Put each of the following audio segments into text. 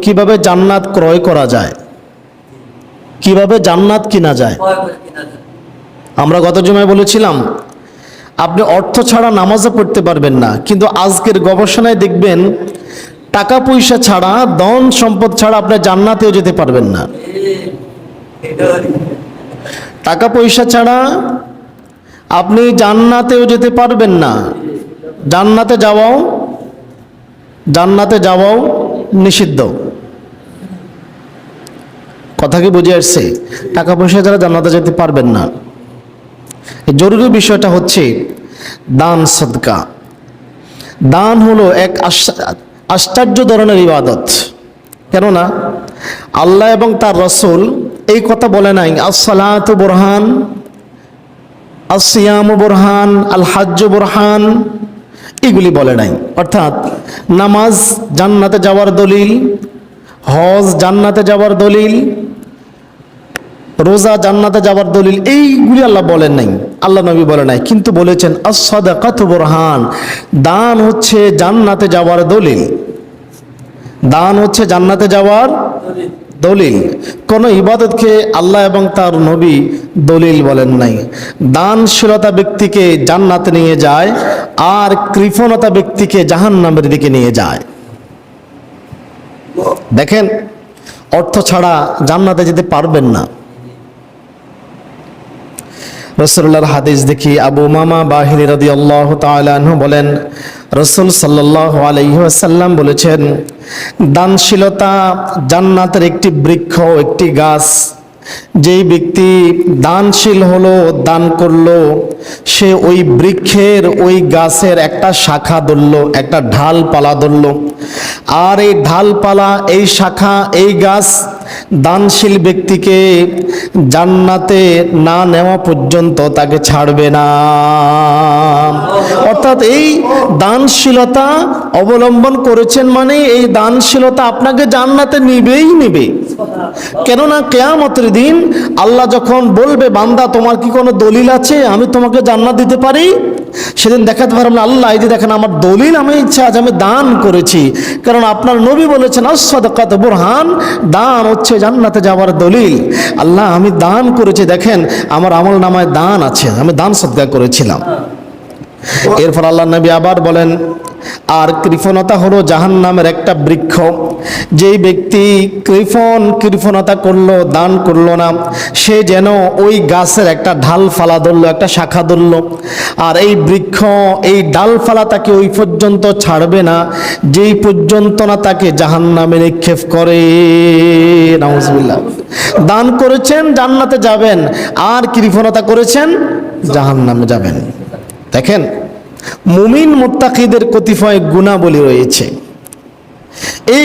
কিভাবে জান্নাত ক্রয় করা যায়, কিভাবে জান্নাত কিনা যায়। আমরা গত জুমায় বলেছিলাম আপনি অর্থ ছাড়া নামাজও পড়তে পারবেন না, কিন্তু আজকের গবেষণায় দেখবেন টাকা পয়সা ছাড়া, ধন সম্পদ ছাড়া আপনি জান্নাতেও যেতে পারবেন না। টাকা পয়সা ছাড়া আপনি জান্নাতেও যেতে পারবেন না। জান্নাতে যাওয়াও নিষিদ্ধ। কথা কি বুঝে আসছে? টাকা পয়সা ছাড়া জান্নাতে যেতে পারবেন না। জরুরি বিষয়টা হচ্ছে দান সদকা। দান হলো এক আশ্চর্য ধরনের ইবাদত। কেননা আল্লাহ এবং তার রসুল এই কথা বলে নাই আস-সালাতু বুরহান, আস-সিয়ামু বুরহান, আল হাজ্জু বুরহান, এগুলি বলে নাই। অর্থাৎ নামাজ জান্নাতে যাওয়ার দলিল, হজ জান্নাতে যাওয়ার দলিল, রোজা জান্নাতে যাওয়ার দলিল, এইগুলি আল্লাহ বলেন নাই, আল্লাহ নবী বলে নাই। কিন্তু বলেছেন আস-সাদাকাতু বুরহান, দান হচ্ছে জান্নাতে যাওয়ার দলিল। দান হচ্ছে জান্নাতে যাওয়ার দলিল। কোন ইবাদতকে আল্লাহ এবং তার নবী দলিল বলেন নাই। দানশীলতা ব্যক্তিকে জান্নাতে নিয়ে যায়, আর কৃপণতা ব্যক্তিকে জাহান্নামের দিকে নিয়ে যায়। দেখেন, অর্থ ছাড়া জান্নাতে যেতে পারবেন না। রাসূলুল্লাহর হাদিস দেখি, আবু উমামা বাহিনী রাদিয়াল্লাহু তাআলা আনহু বলেন, রাসূল সাল্লাল্লাহু আলাইহি ওয়াসাল্লাম বলেছেন, দানশীলতা জান্নাতের একটি বৃক্ষ, একটি গাছ। যেই ব্যক্তি দানশীল হলো, দান করলো, সে ওই বৃক্ষের, ওই গাছের একটা শাখা ধরলো, একটা ঢালপালা ধরলো। আর এই ঢালপালা, এই শাখা, এই গাছ দানশীল ব্যক্তিকে জান্নাতে না নেওয়া পর্যন্ত তাকে ছাড়বে না। অর্থাৎ এই দানশীলতা অবলম্বন করেছেন মানে এই দানশীলতা আপনাকে জান্নাতে নিবেই নিবে। কেননা কিয়ামতের দিন আল্লাহ যখন বলবে, বান্দা তোমার কি কোনো দলিল আছে আমি তোমাকে জান্নাত দিতে পারি, সেদিন দেখাতে পারবেন না, আল্লাহ এই যে দেখেন আমার দলিল, আমি ইচ্ছা আজ আমি দান করেছি। কারণ আপনার নবী বলেছেন আস-সাদাকাতু বুরহান, দান হচ্ছে জান্নাতে যাওয়ার দলিল। আল্লাহ আমি দান করেছি, দেখেন আমার আমল নামায় দান আছে, আমি দান সদকা করেছিলাম। এরপর আল্লাহ নবী আবার বলেন, আর কৃপণতা হলো জাহান্নামের একটা বৃক্ষ। যেই ব্যক্তি কৃপণতা করলো, দান করলো না, সে যেন ওই গাছের একটা ঢালফালা ধরলো, একটা শাখা ধরলো, আর এই বৃক্ষ, এই ডালফালা তাকে ওই পর্যন্ত ছাড়বে না যেই পর্যন্ত না তাকে জাহান্নামে নিক্ষেপ করে। নাউজুবিল্লাহ। দান করেছেন জান্নাতে যাবেন, আর কৃপণতা করেছেন জাহান্নামে যাবেন। দেখেন, মুমিন মুত্তাকিদের কতিপয় গুণাবলী রয়েছে। এই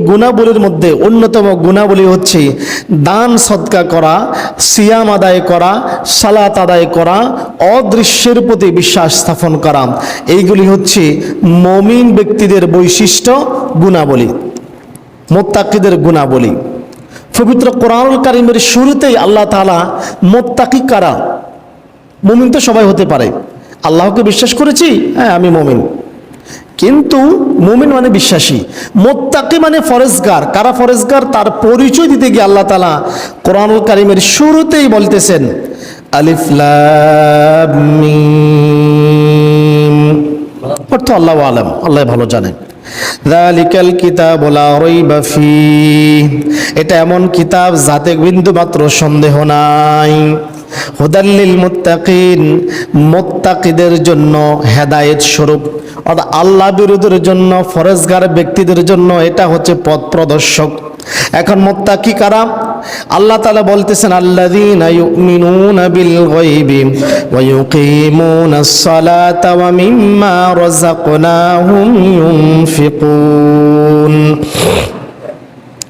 গুণাবলীর মধ্যে অন্যতম গুণাবলী হচ্ছে দান সদকা করা, সিয়াম আদায় করা, সালাত আদায় করা, অদৃশ্যের প্রতি বিশ্বাস স্থাপন করা। এইগুলি হচ্ছে মুমিন ব্যক্তিদের বৈশিষ্ট্য, গুণাবলী, মুত্তাকিদের গুণাবলী। পবিত্র কোরআনুল কারীমের শুরুতেই আল্লাহ তাআলা মুত্তাকি কারা, মুমিন তো সবাই হতে পারে, আল্লাহকে বিশ্বাস করেছি, হ্যাঁ আমি মুমিন, কিন্তু মুমিন মানে বিশ্বাসী। মুত্তাকি মানে ফরেজগার। কারা ফরেজগার তার পরিচয় দিতে গিয়ে আল্লাহ তাআলা কোরআনুল কারীমের শুরুতেই বলতেছেন আলিফ লাম মিম। অর্থ আল্লাহু আলাম, আল্লাহ ভালো জানেন। যালিকাল কিতাবু লা রাইবা ফীহ, এটা এমন কিতাব যাতে বিন্দু মাত্র সন্দেহ নাই। হুদাল লিল মুত্তাকিন, মুত্তাকিদের জন্য হেদায়েত স্বরূপ, অর্থাৎ আল্লাহ বিরোধীদের জন্য, ফরেজগার ব্যক্তিদের জন্য এটা হচ্ছে পথ প্রদর্শক। এখন মুত্তাকি কারা? আল্লাহ তাআলা বলতেছেন আল্লাযীনা ইউমিনুনা বিল গায়বি ওয়া ইউকিমুনাস সালাতা ওয়া মিম্মা রাযাকনাহুম ইউনফিকুন।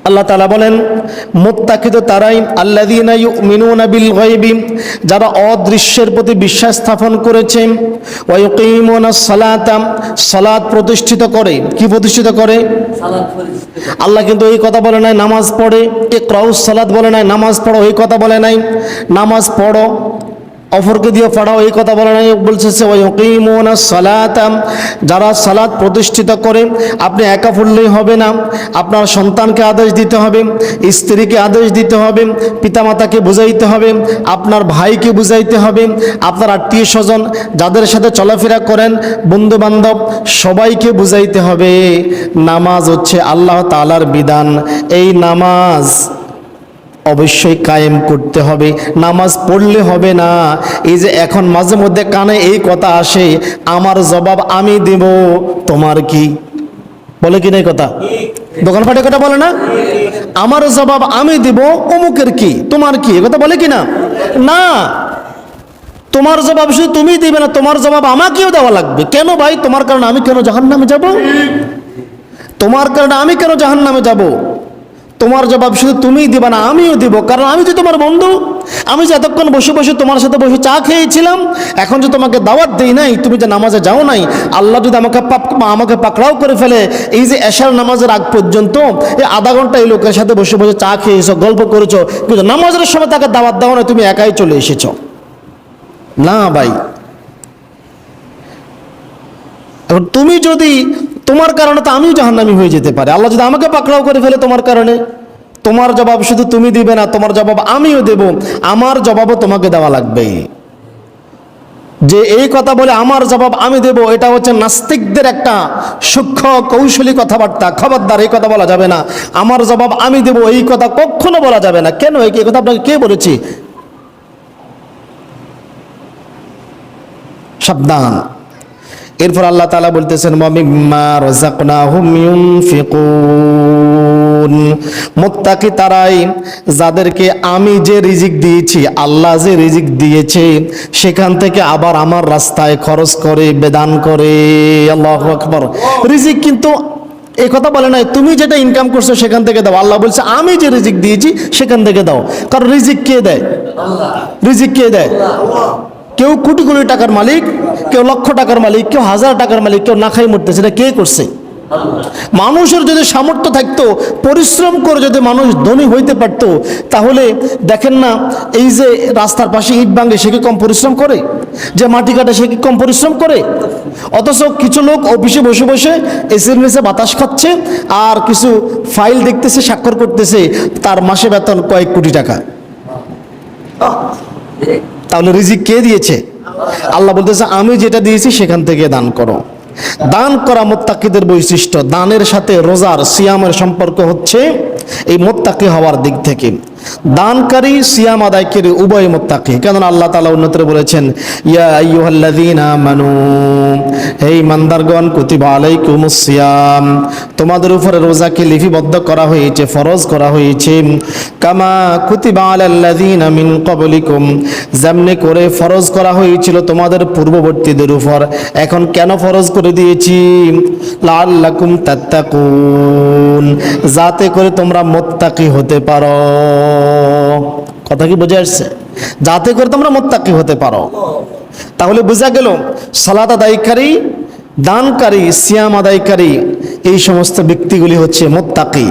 আল্লাহ তাআলা বলেন মুত্তাকি তো তারাই, আল্লাযীনা ইউমিনুনা বিল গায়বি, যারা অদৃশ্যের প্রতি বিশ্বাস স্থাপন করেছে, ওয়া ইউকিমুনাস সালাতা, সালাত প্রতিষ্ঠিত করে। কি প্রতিষ্ঠিত করে? আল্লাহ কিন্তু এই কথা বলে নাই নামাজ পড়ে, ইকরাউস সালাত বলে নাই নামাজ পড়ো, এই কথা বলে নাই। নামাজ পড়ো, অপরকে দিয়ে পড়াও, এই কথা বলে নাই, বলছে ওয়াকিমুনাস সালাতা, যারা সালাত প্রতিষ্ঠিত করে। আপনি একা পড়লেই হবে না, আপনার সন্তানকে আদেশ দিতে হবে, স্ত্রীকে আদেশ দিতে হবে, পিতামাতাকে বুঝাইতে হবে, আপনার ভাইকে বুঝাইতে হবে, আপনার আত্মীয় স্বজন যাদের সাথে চলাফেরা করেন, বন্ধু বান্ধব সবাইকে বুঝাইতে হবে নামাজ হচ্ছে আল্লাহ তাআলার বিধান। এই নামাজ অবশ্যই কায়েম করতে হবে, নামাজ পড়লে হবে না। এই যে এখন মাঝে মধ্যে কানে এই কথা আসে, আমার জবাব আমি দেব, তোমার কি, বলে কি না এই কথা? দোকানপাটে কথা বলে না, আমার জবাব আমি দেব, অমুকের কি, তোমার কি, কথা বলে কি না? না, তোমার জবাব শুধু তুমি দিবে না, তোমার জবাব আমাকেও দেওয়া লাগবে। কেন ভাই? তোমার কারণে আমি কেন জাহান্নামে যাব? তোমার কারণে আমি কেন জাহান্নামে যাব? তোমার জবাব শুধু তুমিই দিবা না, আমিও দিব, কারণ আমি তো তোমার বন্ধু। আমি যে এতক্ষণ বসে বসে তোমার সাথে বসে চা খেয়েছিলাম, এখন যে তোমাকে দাওয়াত দেই নাই, তুমি যে নামাজে যাও নাই, আল্লাহ যদি আমাকে পাকড়াও করে ফেলে, এই যে এশার নামাজের আগ পর্যন্ত এই আধা ঘন্টা এই লোকের সাথে বসে বসে চা খেয়েছো, গল্প করেছো, কিন্তু নামাজের সময় তাকে দাওয়াত দাও না, তুমি একাই চলে এসেছো। না ভাই, এখন তুমি যদি, তোমার কারণে তো আমিও জাহান্নামী হয়ে যেতে পারে, আল্লাহ যদি আমাকে পাকড়াও করে ফেলে তোমার কারণে। তোমার জবাব শুধু তুমি দিবে না, তোমার জবাব আমিও দেব, আমার জবাবও তোমাকে দেওয়া লাগবে। যে এই কথা বলে আমার জবাব আমি দেব, এটা হচ্ছে নাস্তিকদের একটা সূক্ষ্ম কৌশলী কথাবার্তা। খবরদার, এই কথা বলা যাবে না, আমার জবাব আমি দেব, এই কথা কখনো বলা যাবে না। কেন? এই কথা আপনাকে কে বলেছি? সাবধান। এরপর আল্লাহ তাআলা বলতেছেন মিম্মা রাযাকনাহুম ইউনফিকুন, মুত্তাকি তারাই যাদেরকে আমি যে রিজিক দিয়েছি, আল্লাহ যে রিজিক দিয়েছে সেখান থেকে আবার আমার রাস্তায় খরচ করে, বেদান করে। আল্লাহু আকবার। রিজিক কিন্তু এই কথা বলে নাই তুমি যেটা ইনকাম করছো সেখান থেকে দাও, আল্লাহ বলছে আমি যে রিজিক দিয়েছি সেখান থেকে দাও। কারণ রিজিক কে দেয়? আল্লাহ। রিজিক কে দেয়? আল্লাহ। কেউ কোটি কোটি টাকার মালিক, কেউ লক্ষ টাকার মালিক, কেউ হাজার টাকার মালিক, কেউ না খাই মরতেছে, এটা কে করছে? মানুষের যদি সামর্থ্য থাকতো, পরিশ্রম করে যদি মানুষ ধনী হইতে পারতো, তাহলে দেখেন না, এই যে রাস্তার পাশে ইট ভাঙে সে কি কম পরিশ্রম করে? যে মাটি কাটে সে কি কম পরিশ্রম করে? অথচ কিছু লোক অফিসে বসে বসে এসির নিচে বাতাস খাচ্ছে আর কিছু ফাইল দেখতেছে, স্বাক্ষর করতেছে, তার মাসে বেতন কয়েক কোটি টাকা। তাহলে রিজিক কে দিয়েছে? আল্লাহ বলতেছে আমি যেটা দিয়েছি সেখান থেকে দান করো। দান করা মুত্তাকিদের বৈশিষ্ট্য। দানের সাথে রোজার, সিয়ামের সম্পর্ক হচ্ছে এই মুত্তাকি হওয়ার দিক থেকে। দানকারী, সিয়াম আদায়কারী উভয় মুত্তাকি। কেন? আল্লাহ তাআলা উন্নতরে বলেছেন ইয়া আইয়ুহাল্লাযীনা আমানু, হে ঈমানদারগণ, কুতিবা আলাইকুমুস সিয়াম, তোমাদের উপরে রোজাকে লিপিবদ্ধ করা হয়েছে, ফরজ করা হয়েছে। কামা কুতিবা আলাল্লাযীনা মিন ক্বাবলিকুম, যেমনি করে ফরজ করা হয়েছিল তোমাদের পূর্ববর্তীদের উপর। এখন কেন ফরজ করে দিয়েছি? লাআল্লাকুম তাত্তাকুন, যাতে করে তোমরা মুত্তাকি হতে পারো। কথা কি বোঝা আসছে? যাতে করে তোমরা মুত্তাকি হতে পারো। তাহলে বোঝা গেল সালাত আদায়কারী, দানকারী, সিয়াম আদায়কারী এই সমস্ত ব্যক্তিগুলি হচ্ছে মুত্তাকি।